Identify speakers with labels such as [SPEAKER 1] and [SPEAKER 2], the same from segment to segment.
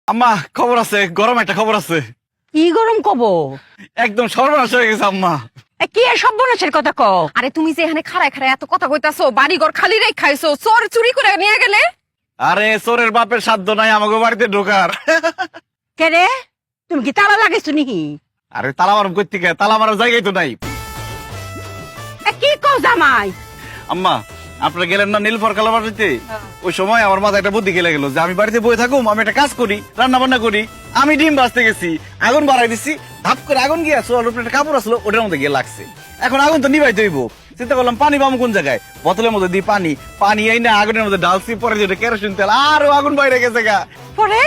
[SPEAKER 1] আম্মা খবর আছে, গরম একটা খবর আছে।
[SPEAKER 2] কি গরম কব?
[SPEAKER 1] একদম সর্বনাশ হয়ে গেছে আম্মা।
[SPEAKER 2] কি সর্বনাশের কথা ক?
[SPEAKER 3] আরে তুমি যে এখানে খাড়ায় খাড়ায় এত কথা কইতাছো, বাড়ি ঘর খালি রেখ খাইছো, চোর চুরি করে নিয়ে গেলে।
[SPEAKER 1] আরে চোরের বাপের সাধ্য নাই আমাকে বাড়িতে ঢোকার।
[SPEAKER 2] কে রে, তুমি কি তালা লাগাইছো নাকি?
[SPEAKER 1] আরে তালা মারম করতে কে, তালা মারার জায়গায় তো নাই।
[SPEAKER 2] কি কও জামাই?
[SPEAKER 1] আম্মা আপনারা গেলেন না নীলফর কালা বাড়িতে, ওই সময় আমার মাথায় একটা বুদ্ধি খেলে গেল যে আমি বাড়িতে বসে থাকুম, আমি একটা কাজ করি, রান্না বান্না করি। আমি ডিম ভাজতে গেছি, আগুন বাড়াই দিচ্ছি, ধাপ করে আগুন গিয়ে সোয়ার উপরে একটা কাপড় আসলো, ওটার মধ্যে গিয়ে লাগছে। এখন আগুন তো নিভাইতে হইব, চিন্তা করলাম পানি পাবো কোন জায়গায়, বোতলের মধ্যে দিই পানি, পানি এই না আগুনের মধ্যে ঢালছি, পরে যেটা কেরোসিন তেল, আরো আগুন বাইরে গেছে গা।
[SPEAKER 2] পরে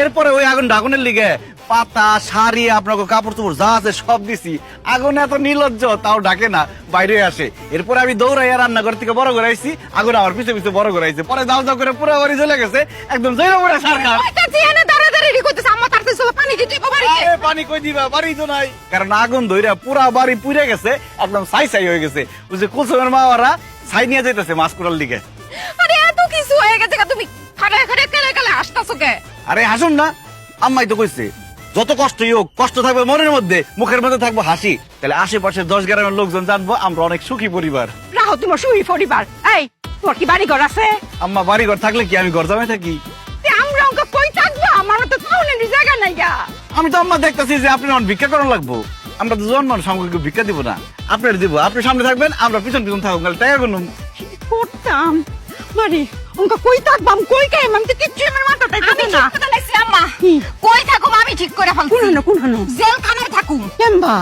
[SPEAKER 1] এরপরে ওই আগুন আগুনের লিগে পাতা শাড়ি আপনাকে কাপড় চোপড় যা আছে সব দিছি, আগুন এত নির্লজ্জ তাও ডাকে না, বাইরে আসে। এরপরে আমি দৌড়াইয়া রান্নাঘর থেকে বড় করে আইছি, আগুন আমার পিছে পিছে বড় করে আইছে, পরে দাও দাও করে পুরো বাড়ি চলে গেছে, একদম জৈরা পড়ে সরকার। পানি কই দিবা, বাড়ি তো নাই, কারণ আগুন ধইরা পুরা বাড়ি পুড়ে গেছে, একদম ছাই ছাই হয়ে গেছে। ওই যে কুসুমের মা ওরা ছাই নিয়ে যাইতেছে মাছ কুড়ার লিগে।
[SPEAKER 3] আরে এত কিছু হয়ে গেছে, তুমি খাড়ায় খাড়ায় কেলে কেলে আসতাছো কে?
[SPEAKER 1] আরে হাসুন না, আম্মাই তো কইছে যত কষ্টই হোক, কষ্ট থাকবে মনের মধ্যে, মুখের মধ্যে থাকবো হাসি, তাহলে আশেপাশের 10 গ্রামের লোকজন জানবো আমরা অনেক সুখী পরিবার।
[SPEAKER 2] রাহো তোমার সুই পরিবার। এই তোমার কি বাড়ি ঘর আছে?
[SPEAKER 1] আম্মা বাড়ি ঘর থাকলে কি আমি ঘর জামাই থাকি?
[SPEAKER 2] আমরা অঙ্ক কই থাকবো? আমার তো টাউনের জায়গা নাই গা।
[SPEAKER 1] আমি তো আম্মা দেখতেছি যে আপনি আমার ভিক্ষা করার লাগবো, আমরা তো জন্মান সামগ্রিক ভিক্ষা দিব না, আপনার দিব, আপনি সামনে থাকবেন, আমরা পিছন পিছন থাকবো, টাকা গুনুম।
[SPEAKER 2] করতাম বাড়ি অঙ্ক কই থাকবাম, কই কাইম, আমি তো কিচ্ছু আমার মাথাতে
[SPEAKER 3] আমি
[SPEAKER 2] থাকে
[SPEAKER 3] ঠিক
[SPEAKER 2] না।
[SPEAKER 3] কথা লাগছি আম্মা।
[SPEAKER 2] কি?
[SPEAKER 3] কই থাকুম আমি ঠিক করে ফেলছি।
[SPEAKER 2] কোন হানো
[SPEAKER 3] জেলখানায় থাকুম।
[SPEAKER 2] কেমবা?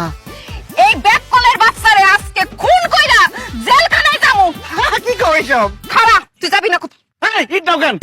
[SPEAKER 3] এই ব্যাককলের বাচ্চারে আজকে খুন কইরা জেলখানায় যামু।
[SPEAKER 1] কি কও এসব?
[SPEAKER 3] খাড়া, তুই যাবি না?
[SPEAKER 1] ইট দাও কেন?